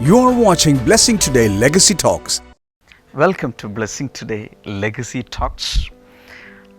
You're watching Blessing Today Legacy Talks. Welcome to Blessing Today Legacy Talks.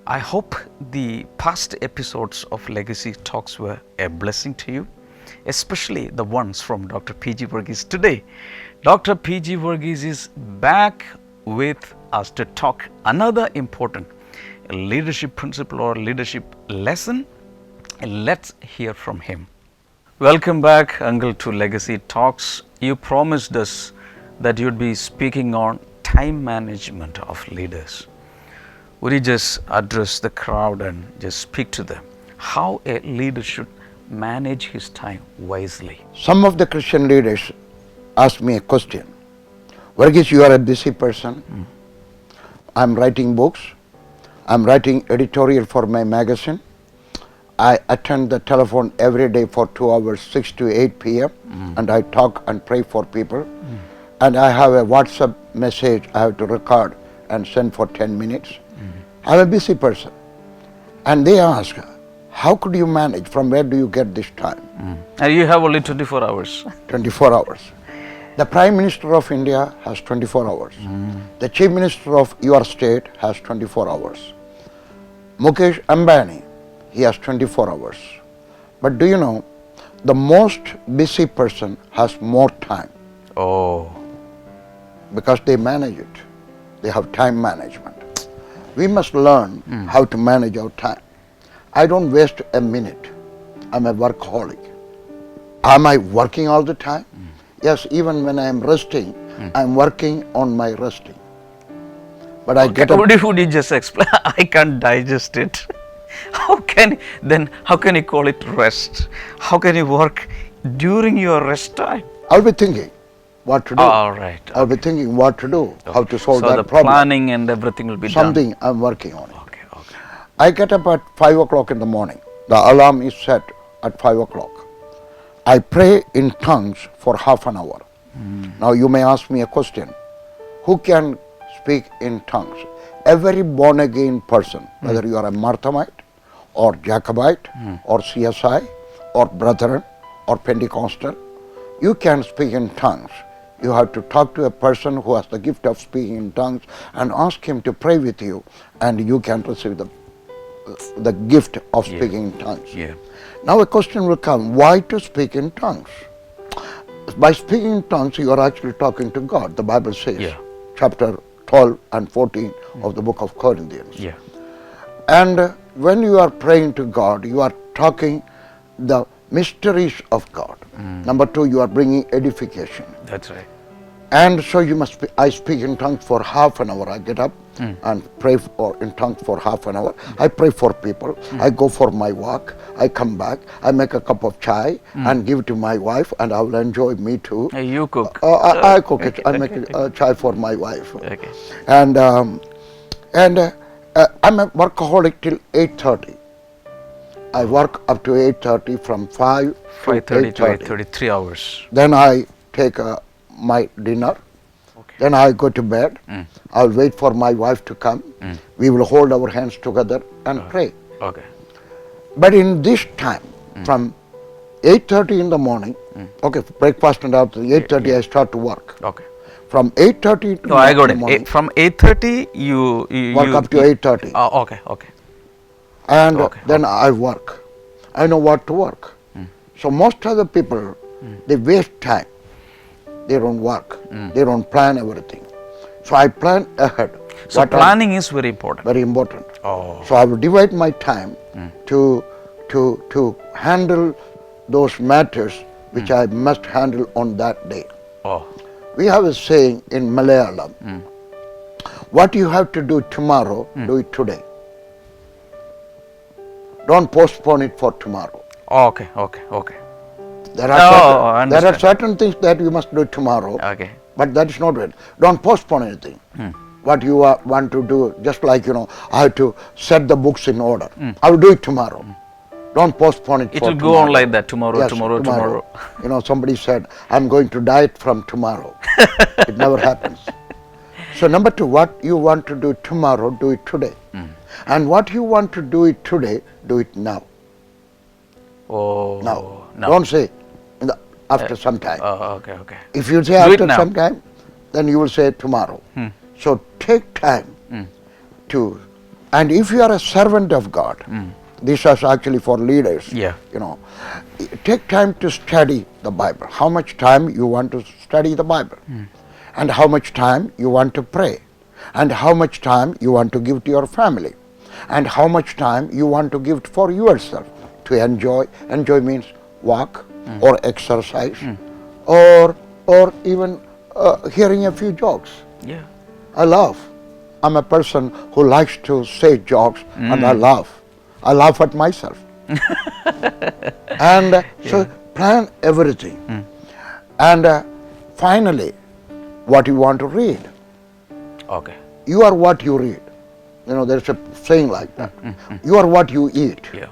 I hope the past episodes of Legacy Talks were a blessing to you, especially the ones from Dr. P G Vargis. Today, Dr. P G Vargis is back with us to talk another important leadership principle or leadership lesson. Let's hear from him. Welcome back, Uncle, to Legacy Talks. You promised us that you'd be speaking on time management of leaders. Would you just address the crowd and just speak to them how a leader should manage his time wisely? Some of the Christian leaders asked me a question. Vargis, you are a busy person. I'm writing books. I'm writing editorial for my magazine. I attend the telephone every day for 2 hours, 6 to 8 p.m. And I talk and pray for people. And I have a WhatsApp message I have to record and send for 10 minutes. I'm a busy person. And they ask, how could you manage? From where do you get this time? And you have only 24 hours. 24 hours. The Prime Minister of India has 24 hours. The Chief Minister of your state has 24 hours. Mukesh Ambani, he has 24 hours. But do you know, the most busy person has more time. Oh. Because they manage it. They have time management. We must learn how to manage our time. I don't waste a minute. I'm a workaholic. Am I working all the time? Yes, even when I am resting, I'm working on my resting. But I get up. Would you just explain? I can't digest it. How can you call it rest? How can you work during your rest time? I'll be thinking what to do. All right. I'll be thinking what to do, how to solve so that the problem. planning and everything will be Something done. I'm working on it. Okay. I get up at 5 o'clock in the morning. The alarm is set at 5 o'clock. I pray in tongues for half an hour. Now you may ask me a question. Who can speak in tongues? Every born again person, whether you are a Marthamite or Jacobite or CSI or Brethren or Pentecostal, you can speak in tongues. You have to talk to a person who has the gift of speaking in tongues and ask him to pray with you, and you can receive the gift of speaking in tongues. Now a question will come, why to speak in tongues? By speaking in tongues, you are actually talking to God. The Bible says, chapter 12 and 14 of the book of Corinthians. And when you are praying to God, you are talking the mysteries of God. Number two, you are bringing edification. That's right. And so I speak in tongues for half an hour. I get up and pray in tongues for half an hour. I pray for people. I go for my walk. I come back. I make a cup of chai and give it to my wife, and I will enjoy me too. You cook. I cook it. I make a chai for my wife. Okay. And I'm a workaholic till 8:30. I work up to 8:30, from 5 to 8:30. 3 hours. Then I take my dinner. Then I go to bed. I'll wait for my wife to come. We will hold our hands together and pray. Okay. But in this time, from 8:30 in the morning, breakfast and after 8:30 I start to work. Okay. From 8:30 to I got it. morning, From 8:30 you work up to 8:30. Okay. And then I work. I know what to work. So most of the people, they waste time. They don't work. They don't plan everything. So I plan ahead. So planning is very important. Very important. Oh. So I will divide my time to handle those matters which I must handle on that day. Oh. We have a saying in Malayalam, what you have to do tomorrow, do it today. Don't postpone it for tomorrow. Okay. There are certain things that you must do tomorrow, but that is not it. Don't postpone anything. What you want to do, just like, I have to set the books in order. I will do it tomorrow. Don't postpone it for tomorrow. It will go on like that, tomorrow. Somebody said, I'm going to diet from tomorrow. It never happens. So number two, what you want to do tomorrow, do it today. And what you want to do it today, do it now. Oh. Now. No. Don't say, after some time. Okay. If you say Do it after now. some time, then you will say tomorrow. So take time to, and if you are a servant of God, this is actually for leaders. Yeah. You know, take time to study the Bible. How much time you want to study the Bible, and how much time you want to pray, and how much time you want to give to your family, and how much time you want to give for yourself to enjoy. Enjoy means walk or exercise, or even hearing a few jokes. Yeah. I'm a person who likes to say jokes, and I laugh. I laugh at myself. And so plan everything. And finally, what you want to read. Okay. You are what you read. You know, there's a saying like that. You are what you eat. Yeah.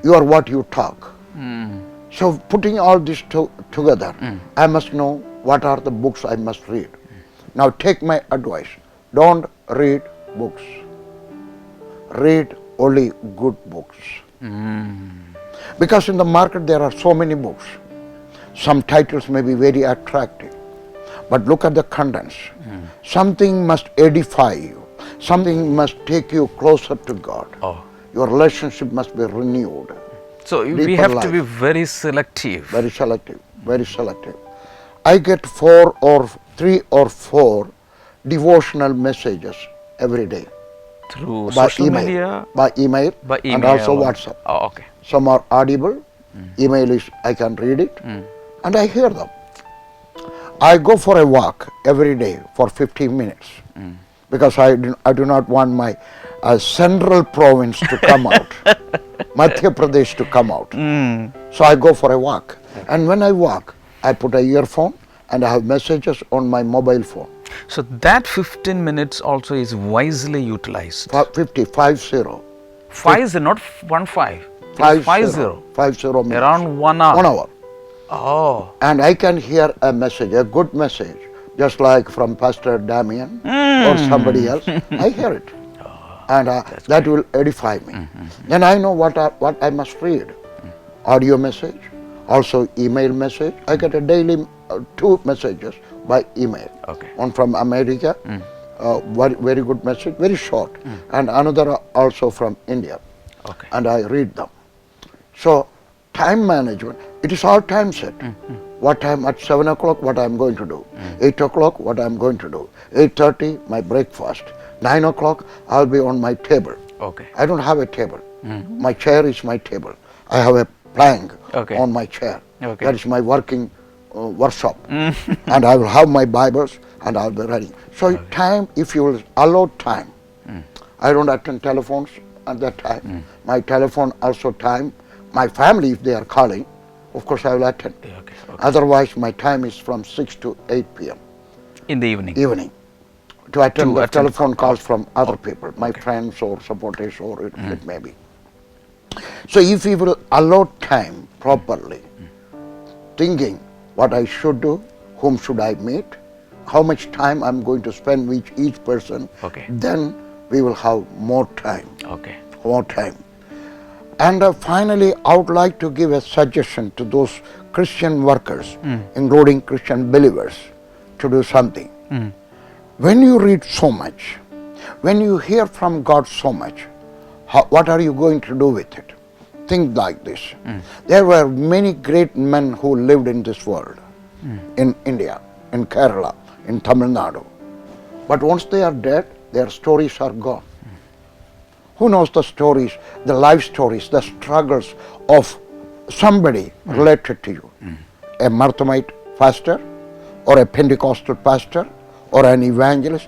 You are what you talk. So putting all this together, I must know what are the books I must read. Now take my advice. Don't read books. Read only good books. Because in the market there are so many books. Some titles may be very attractive, but look at the contents. Something must edify you. Something must take you closer to God. Your relationship must be renewed. So we Deeper have to life. be very selective. Very selective, very selective. I get 3 or 4 devotional messages every day. Through By social email. media? By email, By and email. also WhatsApp. Oh, okay. Some are audible, email is I can read it, and I hear them. I go for a walk every day for 15 minutes because I do not want my central province to come out, Madhya Pradesh to come out. So I go for a walk, and when I walk, I put a earphone and I have messages on my mobile phone. So that 15 minutes also is wisely utilized. 50. 5 not 1 5. 50 minutes. Around 1 hour. 1 hour. Oh. And I can hear a message, a good message, just like from Pastor Damien or somebody else. I hear it. And that will edify me. Then I know what I must read. Audio message, also email message. I get a daily 2 messages by email. Okay. One from America, very good message, very short. And another also from India. Okay. And I read them. So time management, it is all time set. What time at 7 o'clock, what I am going to do. 8 o'clock, what I am going to do. 8:30, my breakfast. 9 o'clock, I'll be on my table. Okay. I don't have a table. My chair is my table. I have a plank on my chair. Okay. That is my working workshop. And I will have my Bibles and I'll be ready. So time, if you will allow time, I don't attend telephones at that time. My telephone also time. My family, if they are calling, of course I will attend. Okay. Otherwise, my time is from 6 to 8 p.m. In the evening. To attend the telephone calls from other people, my friends or supporters or it may be. So if we will allow time properly, thinking what I should do, whom should I meet, how much time I'm going to spend with each person, then we will have more time. More time. And finally, I would like to give a suggestion to those Christian workers, including Christian believers, to do something. When you read so much, when you hear from God so much, what are you going to do with it? Think like this. There were many great men who lived in this world, in India, in Kerala, in Tamil Nadu. But once they are dead, their stories are gone. Who knows the stories, the life stories, the struggles of somebody related to you? A Marthamite pastor, or a Pentecostal pastor, or an evangelist.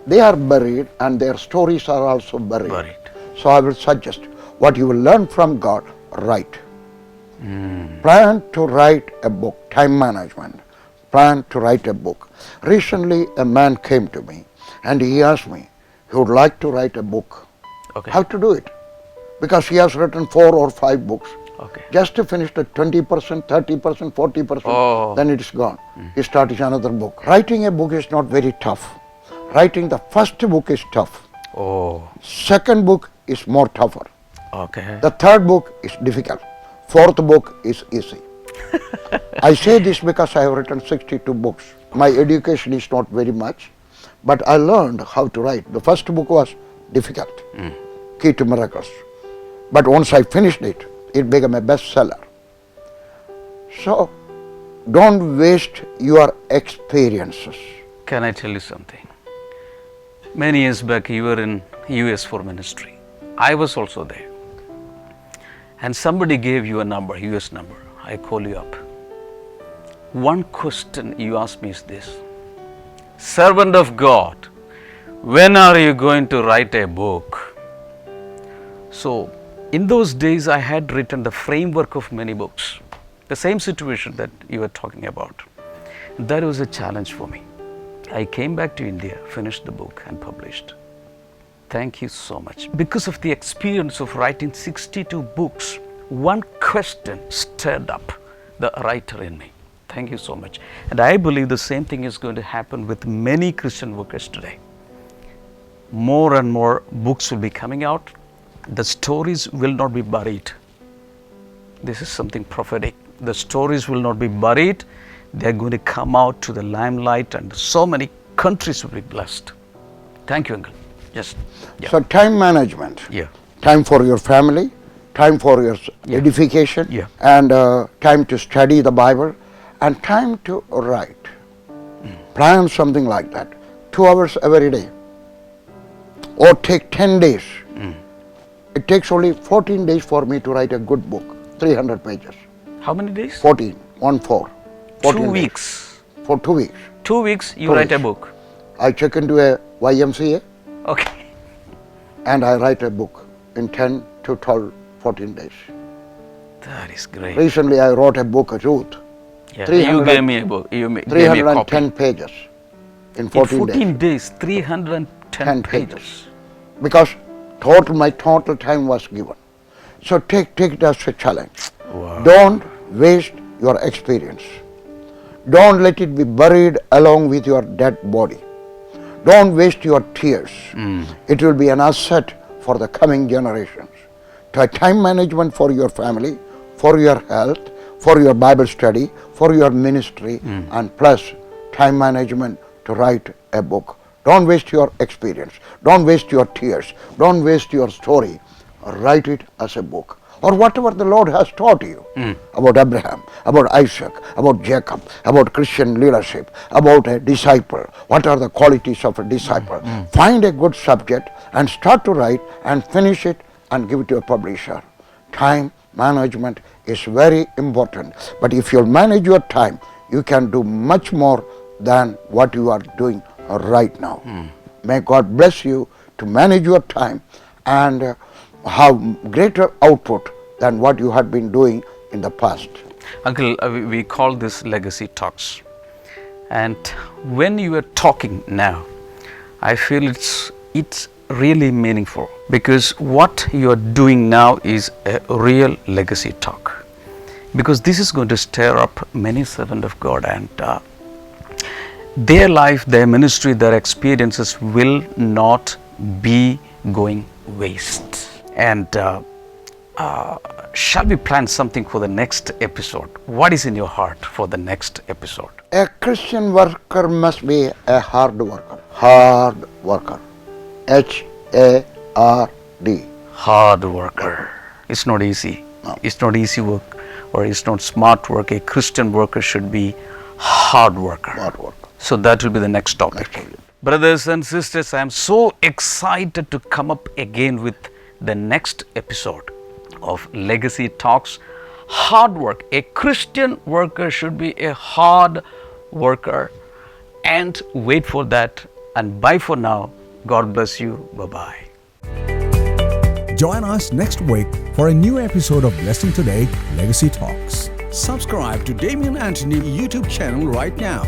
They are buried and their stories are also buried. So I will suggest, what you will learn from God, write. Plan to write a book, time management. Plan to write a book. Recently a man came to me and he asked me, he would like to write a book. How to do it? Because he has written 4 or 5 books. Just to finish the 20%, 30%, 40%, then it is gone. He started another book. Writing a book is not very tough. Writing the first book is tough. Second book is more tougher. The third book is difficult. Fourth book is easy. I say this because I have written 62 books. My education is not very much, but I learned how to write. The first book was difficult, Key to Miracles. But once I finished it, it became a bestseller. So, don't waste your experiences. Can I tell you something? Many years back, you were in US for ministry. I was also there. And somebody gave you a number, US number. I call you up. One question you ask me is this: servant of God, when are you going to write a book? So, in those days, I had written the framework of many books. The same situation that you were talking about. That was a challenge for me. I came back to India, finished the book and published. Thank you so much. Because of the experience of writing 62 books, one question stirred up the writer in me. Thank you so much. And I believe the same thing is going to happen with many Christian workers today. More and more books will be coming out. The stories will not be buried. This is something prophetic. The stories will not be buried. They are going to come out to the limelight, and so many countries will be blessed. Thank you, Uncle. Yes. Yeah. So, time management. Yeah. Time for your family, time for your edification, and time to study the Bible, and time to write. Plan something like that. 2 hours every day. Or take 10 days. It takes only 14 days for me to write a good book, 300 pages. How many days? 14, 1-4. 2 weeks. For 2 weeks. 2 weeks you write a book. I check into a YMCA. Okay. And I write a book in 10 to 12, 14 days. That is great. Recently I wrote a book, Ruth. Yeah. You gave me a book. You gave me a 310 copy. pages in 14 days. 14 days, 310 pages. Because my total time was given. So take it as a challenge. Wow. Don't waste your experience. Don't let it be buried along with your dead body. Don't waste your tears. It will be an asset for the coming generations. Time management for your family, for your health, for your Bible study, for your ministry, and plus time management to write a book. Don't waste your experience. Don't waste your tears. Don't waste your story. Write it as a book. Or whatever the Lord has taught you about Abraham, about Isaac, about Jacob, about Christian leadership, about a disciple. What are the qualities of a disciple? Find a good subject and start to write and finish it and give it to a publisher. Time management is very important. But if you manage your time, you can do much more than what you are doing right now. May God bless you to manage your time and have greater output than what you had been doing in the past. Uncle, we call this legacy talks. And when you are talking now, I feel it's really meaningful, because what you are doing now is a real legacy talk. Because this is going to stir up many servants of God, and their life, their ministry, their experiences will not be going waste. And shall we plan something for the next episode? What is in your heart for the next episode? A Christian worker must be a hard worker. Hard worker. H-A-R-D. Hard worker. It's not easy. No. It's not easy work, or it's not smart work. A Christian worker should be hard worker. Hard worker. So that will be the next topic. Brothers and sisters, I am so excited to come up again with the next episode of Legacy Talks. Hard work. A Christian worker should be a hard worker, and wait for that. And bye for now. God bless you. Bye-bye. Join us next week for a new episode of Blessing Today Legacy Talks. Subscribe to Damien Antony YouTube channel right now.